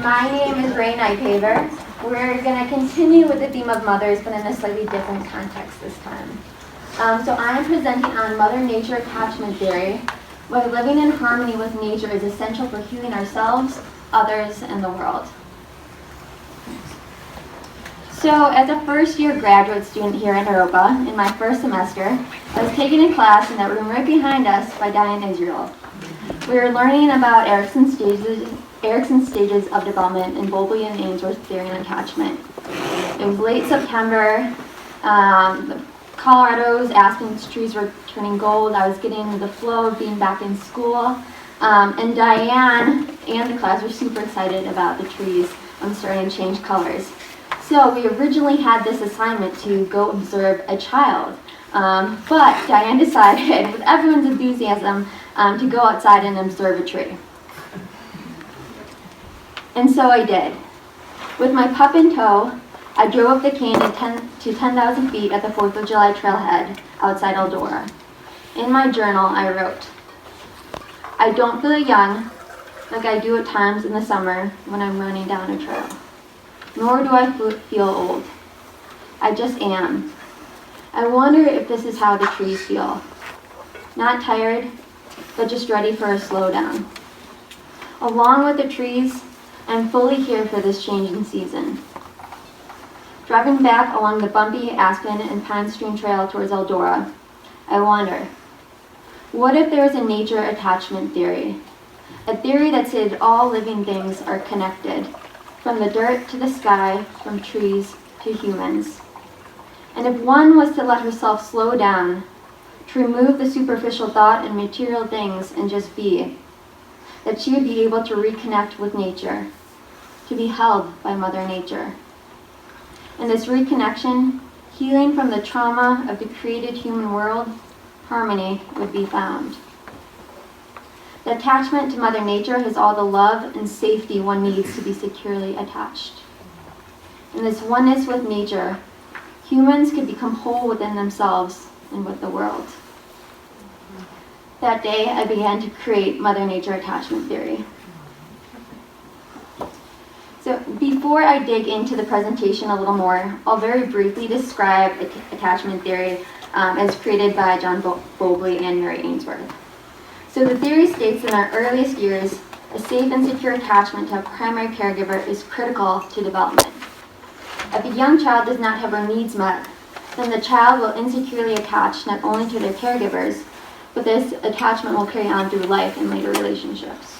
My name is Nypaver. We're going to continue with the theme of mothers, but in a slightly different context this time. So I am presenting on Mother Nature attachment theory, whether living in harmony with nature is essential for healing ourselves, others, and the world. So as a first-year graduate student here at Europa, in my first semester, I was taking a class in that room right behind us by Diane Israel. We were learning about Erickson's stages of development in Bowlby and Ainsworth's theory on attachment. It was late September. Colorado's aspen trees were turning gold. I was getting the flow of being back in school. And Diane and the class were super excited about the trees starting to change colors. So we originally had this assignment to go observe a child. But Diane decided, with everyone's enthusiasm, to go outside and observe a tree. And so I did. With my pup in tow, I drove up the canyon to 10,000 feet at the 4th of July trailhead outside Eldora. In my journal, I wrote, "I don't feel young like I do at times in the summer when I'm running down a trail. Nor do I feel old. I just am. I wonder if this is how the trees feel. Not tired, but just ready for a slowdown. Along with the trees, I'm fully here for this changing season." Driving back along the bumpy aspen and pine strewn trail towards Eldora, I wonder, what if there was a nature attachment theory? A theory that said all living things are connected, from the dirt to the sky, from trees to humans. And if one was to let herself slow down, to remove the superficial thought and material things and just be, that she would be able to reconnect with nature, to be held by Mother Nature. In this reconnection, healing from the trauma of the created human world, harmony would be found. The attachment to Mother Nature has all the love and safety one needs to be securely attached. In this oneness with nature, humans could become whole within themselves and with the world. That day, I began to create Mother Nature attachment theory. So before I dig into the presentation a little more, I'll very briefly describe attachment theory as created by John Bowlby and Mary Ainsworth. So the theory states that in our earliest years, a safe and secure attachment to a primary caregiver is critical to development. If a young child does not have her needs met, then the child will insecurely attach not only to their caregivers, but this attachment will carry on through life and later relationships.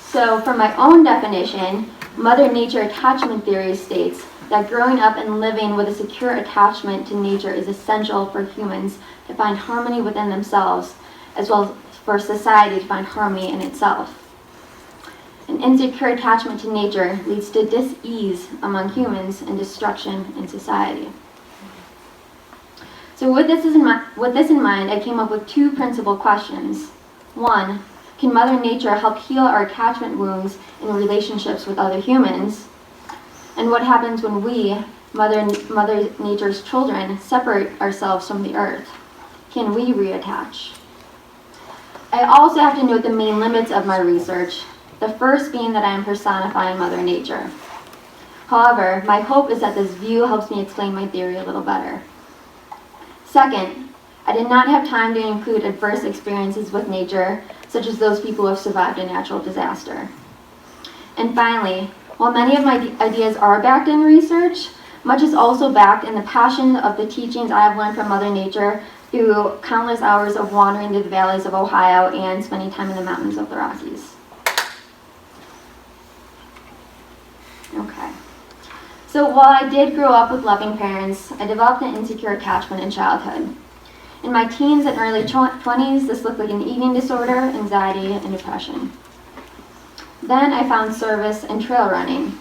So for my own definition, Mother Nature attachment theory states that growing up and living with a secure attachment to nature is essential for humans to find harmony within themselves, as well as for society to find harmony in itself. An insecure attachment to nature leads to dis-ease among humans and destruction in society. So with this in mind, I came up with two principal questions. One, can Mother Nature help heal our attachment wounds in relationships with other humans? And what happens when we, Mother Nature's children, separate ourselves from the earth? Can we reattach? I also have to note the main limits of my research, the first being that I am personifying Mother Nature. However, my hope is that this view helps me explain my theory a little better. Second, I did not have time to include adverse experiences with nature, such as those people who have survived a natural disaster. And finally, while many of my ideas are backed in research, much is also backed in the passion of the teachings I have learned from Mother Nature through countless hours of wandering through the valleys of Ohio and spending time in the mountains of the Rockies. Okay. So while I did grow up with loving parents, I developed an insecure attachment in childhood. In my teens and early 20s, this looked like an eating disorder, anxiety, and depression. Then I found service and trail running.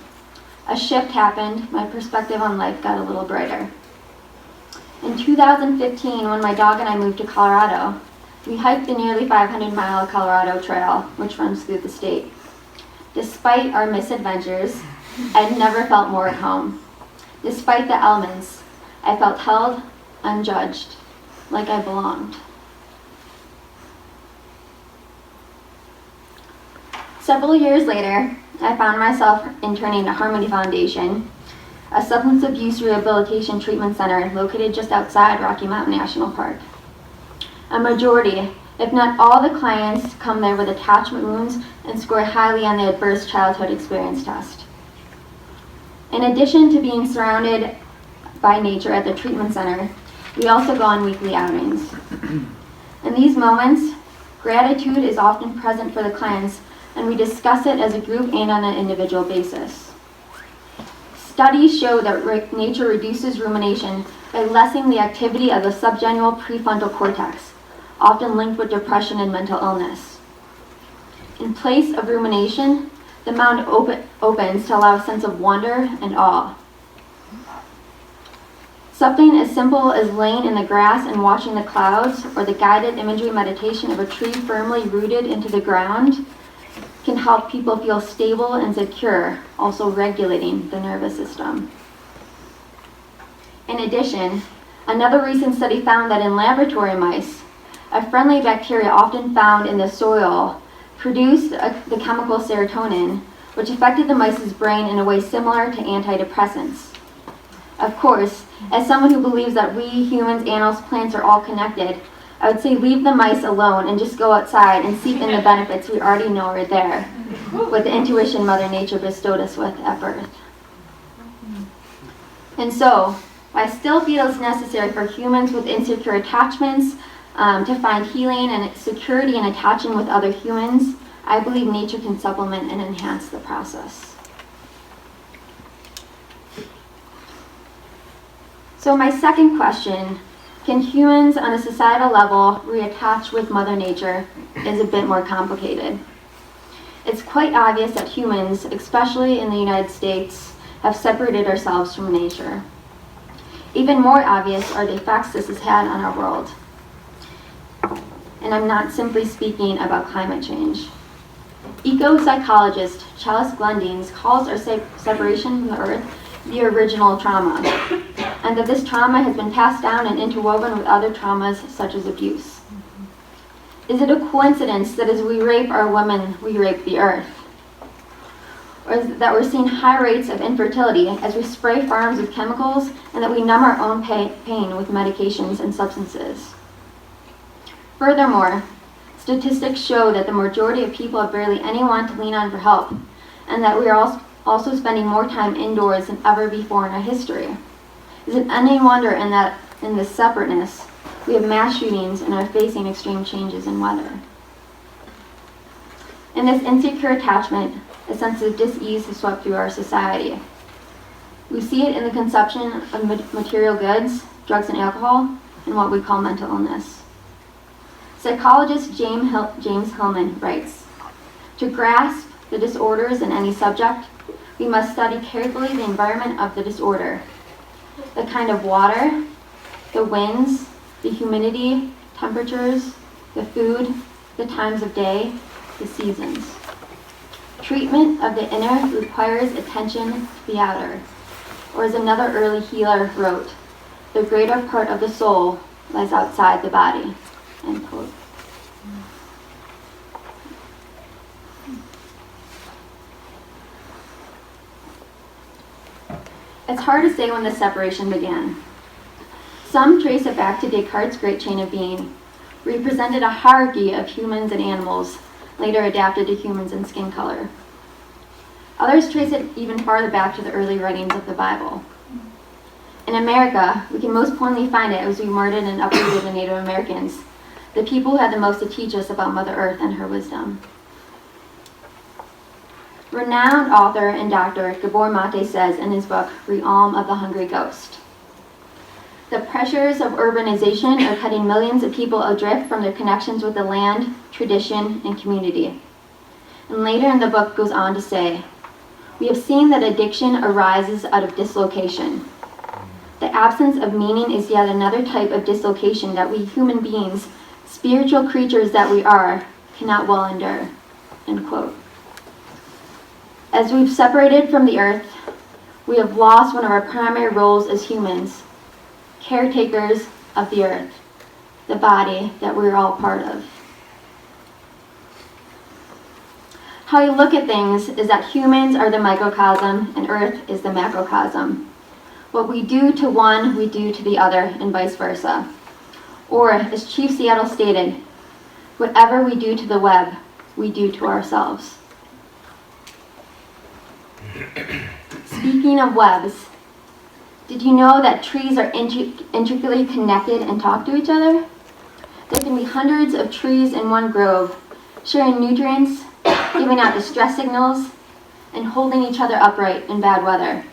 A shift happened, my perspective on life got a little brighter. In 2015, when my dog and I moved to Colorado, we hiked the nearly 500-mile Colorado Trail, which runs through the state. Despite our misadventures, I'd never felt more at home. Despite the elements, I felt held, unjudged, like I belonged. Several years later, I found myself interning at Harmony Foundation, a substance abuse rehabilitation treatment center located just outside Rocky Mountain National Park. A majority, if not all the clients, come there with attachment wounds and score highly on the Adverse Childhood Experience test. In addition to being surrounded by nature at the treatment center, we also go on weekly outings. In these moments, gratitude is often present for the clients, and we discuss it as a group and on an individual basis. Studies show that nature reduces rumination by lessening the activity of the subgenual prefrontal cortex, often linked with depression and mental illness. In place of rumination, the mind opens to allow a sense of wonder and awe. Something as simple as laying in the grass and watching the clouds, or the guided imagery meditation of a tree firmly rooted into the ground, can help people feel stable and secure, also regulating the nervous system. In addition, another recent study found that in laboratory mice, a friendly bacteria often found in the soil produced the chemical serotonin, which affected the mice's brain in a way similar to antidepressants. Of course, as someone who believes that we humans, animals, plants are all connected, I would say leave the mice alone and just go outside and seek in the benefits we already know are there, with the intuition Mother Nature bestowed us with at birth. And so, I still feel it's necessary for humans with insecure attachments to find healing and security in attaching with other humans. I believe nature can supplement and enhance the process. So my second question, can humans on a societal level reattach with Mother Nature, is a bit more complicated. It's quite obvious that humans, especially in the United States, have separated ourselves from nature. Even more obvious are the effects this has had on our world. And I'm not simply speaking about climate change. Eco-psychologist Chalice Glendines calls our separation from the earth the original trauma, and that this trauma has been passed down and interwoven with other traumas such as abuse. Is it a coincidence that as we rape our women, we rape the earth? Or is it that we're seeing high rates of infertility as we spray farms with chemicals and that we numb our own pain with medications and substances? Furthermore, statistics show that the majority of people have barely anyone to lean on for help, and that we are also spending more time indoors than ever before in our history. Is it any wonder in this separateness, we have mass shootings and are facing extreme changes in weather? In this insecure attachment, a sense of dis-ease has swept through our society. We see it in the consumption of material goods, drugs and alcohol, and what we call mental illness. Psychologist James Hillman writes, "To grasp the disorders in any subject, we must study carefully the environment of the disorder, the kind of water, the winds, the humidity, temperatures, the food, the times of day, the seasons. Treatment of the inner requires attention to the outer." Or as another early healer wrote, "The greater part of the soul lies outside the body." End quote. It's hard to say when this separation began. Some trace it back to Descartes' great chain of being, where he presented a hierarchy of humans and animals, later adapted to humans and skin color. Others trace it even farther back to the early writings of the Bible. In America, we can most pointedly find it as we murdered and uprooted the Native Americans, the people who had the most to teach us about Mother Earth and her wisdom. Renowned author and doctor Gabor Mate says in his book, Realm of the Hungry Ghost, "The pressures of urbanization are cutting millions of people adrift from their connections with the land, tradition, and community." And later in the book goes on to say, "We have seen that addiction arises out of dislocation. The absence of meaning is yet another type of dislocation that we human beings, spiritual creatures that we are, cannot well endure." End quote. As we've separated from the earth, we have lost one of our primary roles as humans, caretakers of the earth, the body that we're all part of. How you look at things is that humans are the microcosm and Earth is the macrocosm. What we do to one, we do to the other, and vice versa. Or, as Chief Seattle stated, whatever we do to the web, we do to ourselves. Speaking of webs, did you know that trees are intricately connected and talk to each other? There can be hundreds of trees in one grove, sharing nutrients, giving out distress signals, and holding each other upright in bad weather.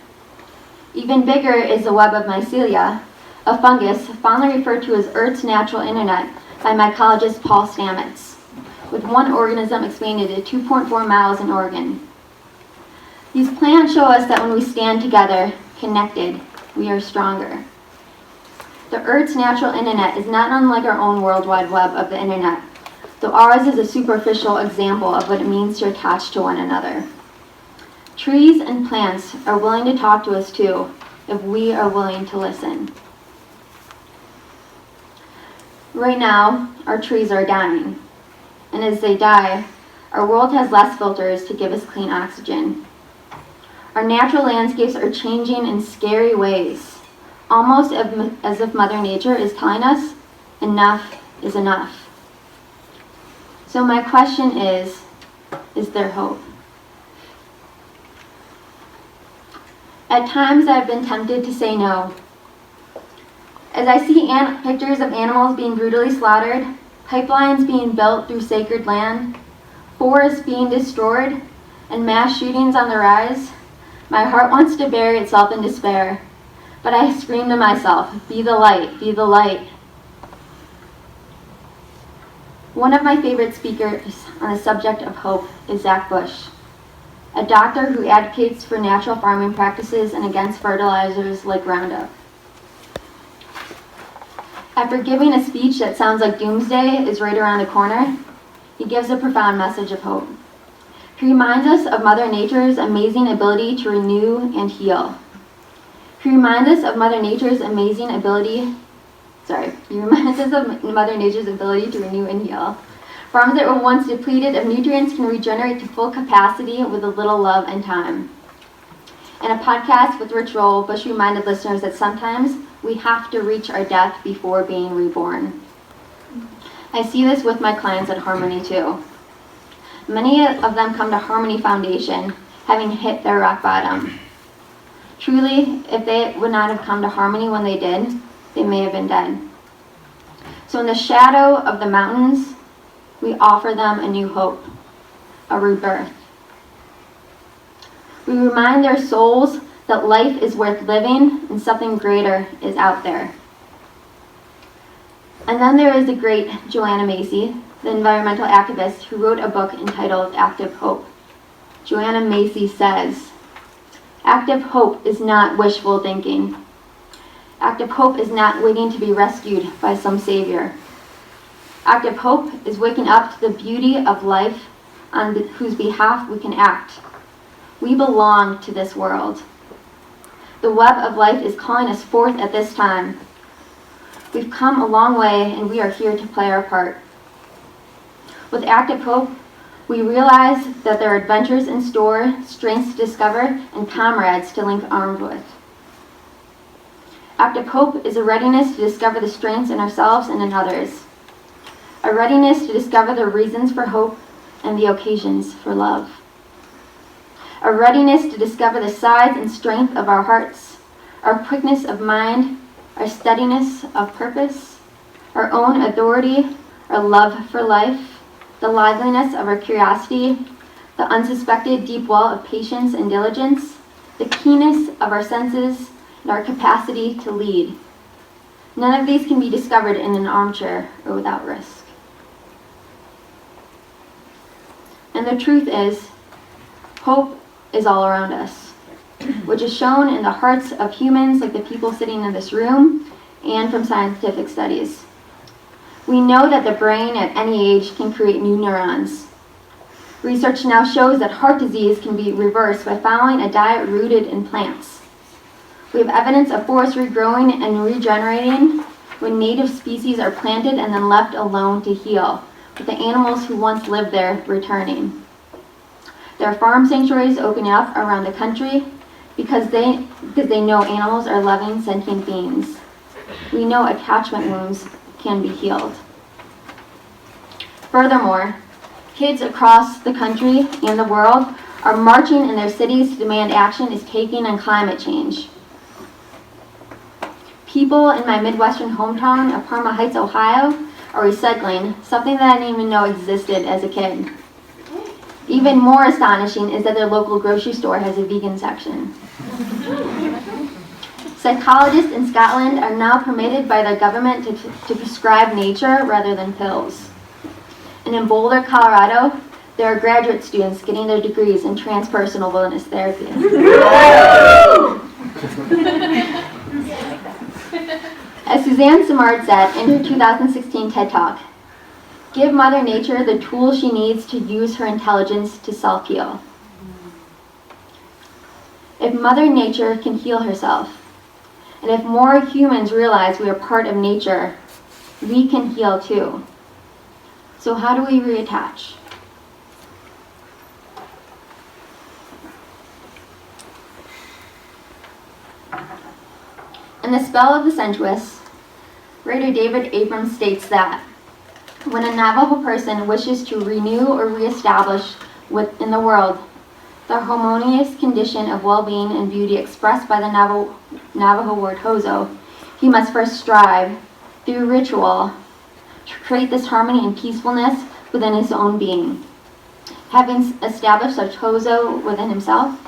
Even bigger is the web of mycelia, a fungus fondly referred to as Earth's natural internet by mycologist Paul Stamets, with one organism expanded to 2.4 miles in Oregon. These plants show us that when we stand together, connected, we are stronger. The Earth's natural internet is not unlike our own World Wide Web of the internet, though ours is a superficial example of what it means to attach to one another. Trees and plants are willing to talk to us too, if we are willing to listen. Right now, our trees are dying, and as they die, our world has less filters to give us clean oxygen. Our natural landscapes are changing in scary ways, almost as if Mother Nature is telling us, enough is enough. So my question is there hope? At times I've been tempted to say no. As I see pictures of animals being brutally slaughtered, pipelines being built through sacred land, forests being destroyed, and mass shootings on the rise, my heart wants to bury itself in despair. But I scream to myself, be the light, be the light. One of my favorite speakers on the subject of hope is Zach Bush, a doctor who advocates for natural farming practices and against fertilizers like Roundup. After giving a speech that sounds like doomsday is right around the corner, he gives a profound message of hope. He reminds us of Mother Nature's amazing ability to renew and heal. He reminds us of Mother Nature's ability to renew and heal. Farms that were once depleted of nutrients can regenerate to full capacity with a little love and time. In a podcast with Rich Roll, Bush reminded listeners that sometimes we have to reach our death before being reborn. I see this with my clients at Harmony too. Many of them come to Harmony Foundation having hit their rock bottom. Truly, if they would not have come to Harmony when they did, they may have been dead. So in the shadow of the mountains, we offer them a new hope, a rebirth. We remind their souls that life is worth living and something greater is out there. And then there is the great Joanna Macy, the environmental activist who wrote a book entitled Active Hope. Joanna Macy says, "Active hope is not wishful thinking. Active hope is not waiting to be rescued by some savior. Active hope is waking up to the beauty of life on whose behalf we can act. We belong to this world. The web of life is calling us forth at this time. We've come a long way and we are here to play our part. With active hope, we realize that there are adventures in store, strengths to discover, and comrades to link arms with. Active hope is a readiness to discover the strengths in ourselves and in others. A readiness to discover the reasons for hope and the occasions for love. A readiness to discover the size and strength of our hearts, our quickness of mind, our steadiness of purpose, our own authority, our love for life, the liveliness of our curiosity, the unsuspected deep well of patience and diligence, the keenness of our senses, and our capacity to lead. None of these can be discovered in an armchair or without risk. And the truth is, hope is all around us, which is shown in the hearts of humans like the people sitting in this room and from scientific studies. We know that the brain at any age can create new neurons. Research now shows that heart disease can be reversed by following a diet rooted in plants. We have evidence of forests regrowing and regenerating when native species are planted and then left alone to heal, with the animals who once lived there returning. There are farm sanctuaries opening up around the country because they know animals are loving, sentient beings. We know attachment wounds can be healed. Furthermore, kids across the country and the world are marching in their cities to demand action is taken on climate change. People in my Midwestern hometown of Parma Heights, Ohio, are recycling, something that I didn't even know existed as a kid. Even more astonishing is that their local grocery store has a vegan section. Psychologists in Scotland are now permitted by their government to prescribe nature rather than pills. And in Boulder, Colorado, there are graduate students getting their degrees in transpersonal wellness therapy. As Suzanne Simard said in her 2016 TED Talk, give Mother Nature the tools she needs to use her intelligence to self-heal. If Mother Nature can heal herself, and if more humans realize we are part of nature, we can heal too. So how do we reattach? In The Spell of the Sensuous, writer David Abrams states that when a Navajo person wishes to renew or reestablish within the world the harmonious condition of well-being and beauty expressed by the Navajo word hozo, he must first strive through ritual to create this harmony and peacefulness within his own being. Having established such hozo within himself,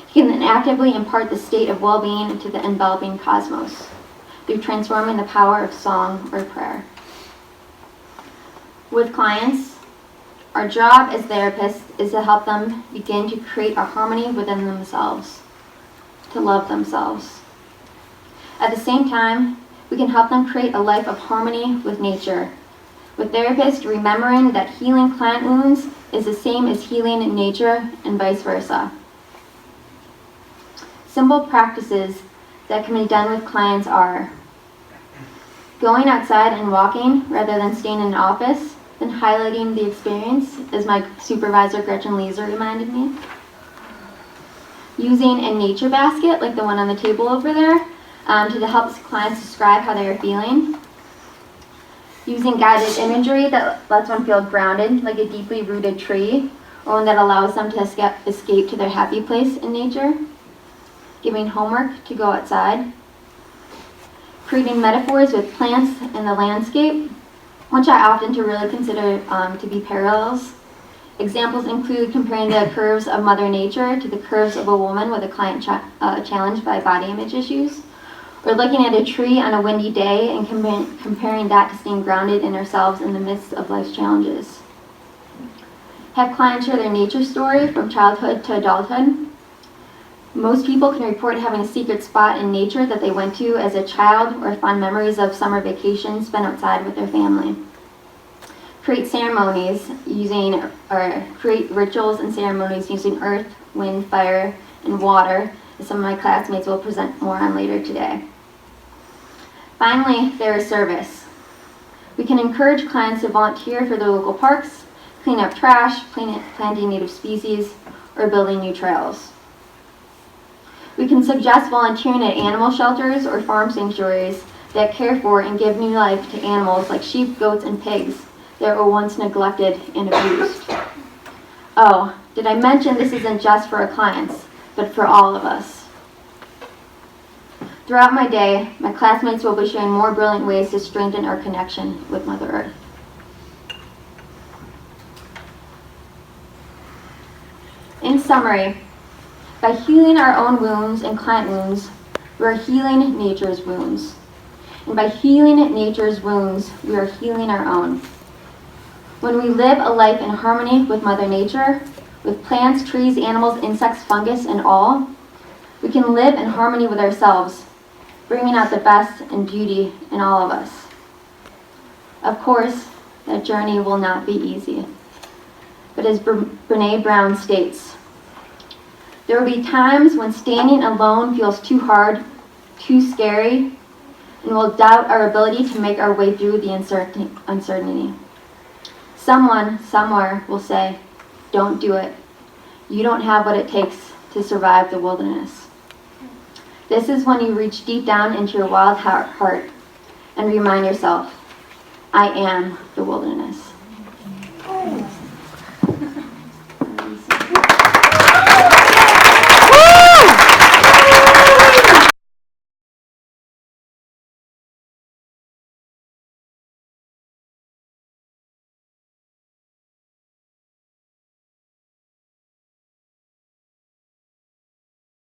he can then actively impart the state of well-being to the enveloping cosmos through transforming the power of song or prayer. With clients, our job as therapists is to help them begin to create a harmony within themselves, to love themselves. At the same time, we can help them create a life of harmony with nature, with therapists remembering that healing plant wounds is the same as healing nature and vice versa. Simple practices that can be done with clients are going outside and walking rather than staying in an office, and highlighting the experience, as my supervisor Gretchen Leeser reminded me. Using a nature basket, like the one on the table over there, to help clients describe how they are feeling. Using guided imagery that lets one feel grounded, like a deeply rooted tree, or one that allows them to escape to their happy place in nature. Giving homework to go outside. Creating metaphors with plants and the landscape, which I often really consider to be parallels. Examples include comparing the curves of Mother Nature to the curves of a woman with a client challenged by body image issues, or looking at a tree on a windy day and comparing that to staying grounded in ourselves in the midst of life's challenges. Have clients share their nature story from childhood to adulthood. Most people can report having a secret spot in nature that they went to as a child or fond memories of summer vacations spent outside with their family. Create rituals and ceremonies using earth, wind, fire, and water, as some of my classmates will present more on later today. Finally, there is service. We can encourage clients to volunteer for their local parks, clean up trash, planting native species, or building new trails. We can suggest volunteering at animal shelters or farm sanctuaries that care for and give new life to animals like sheep, goats, and pigs that were once neglected and abused. Oh, did I mention this isn't just for our clients, but for all of us? Throughout my day, my classmates will be sharing more brilliant ways to strengthen our connection with Mother Earth. In summary, by healing our own wounds and client wounds, we are healing nature's wounds. And by healing nature's wounds, we are healing our own. When we live a life in harmony with Mother Nature, with plants, trees, animals, insects, fungus, and all, we can live in harmony with ourselves, bringing out the best and beauty in all of us. Of course, that journey will not be easy. But as Brené Brown states, there will be times when standing alone feels too hard, too scary, and we'll doubt our ability to make our way through the uncertainty. Someone, somewhere will say, don't do it. You don't have what it takes to survive the wilderness. This is when you reach deep down into your wild heart and remind yourself, I am the wilderness.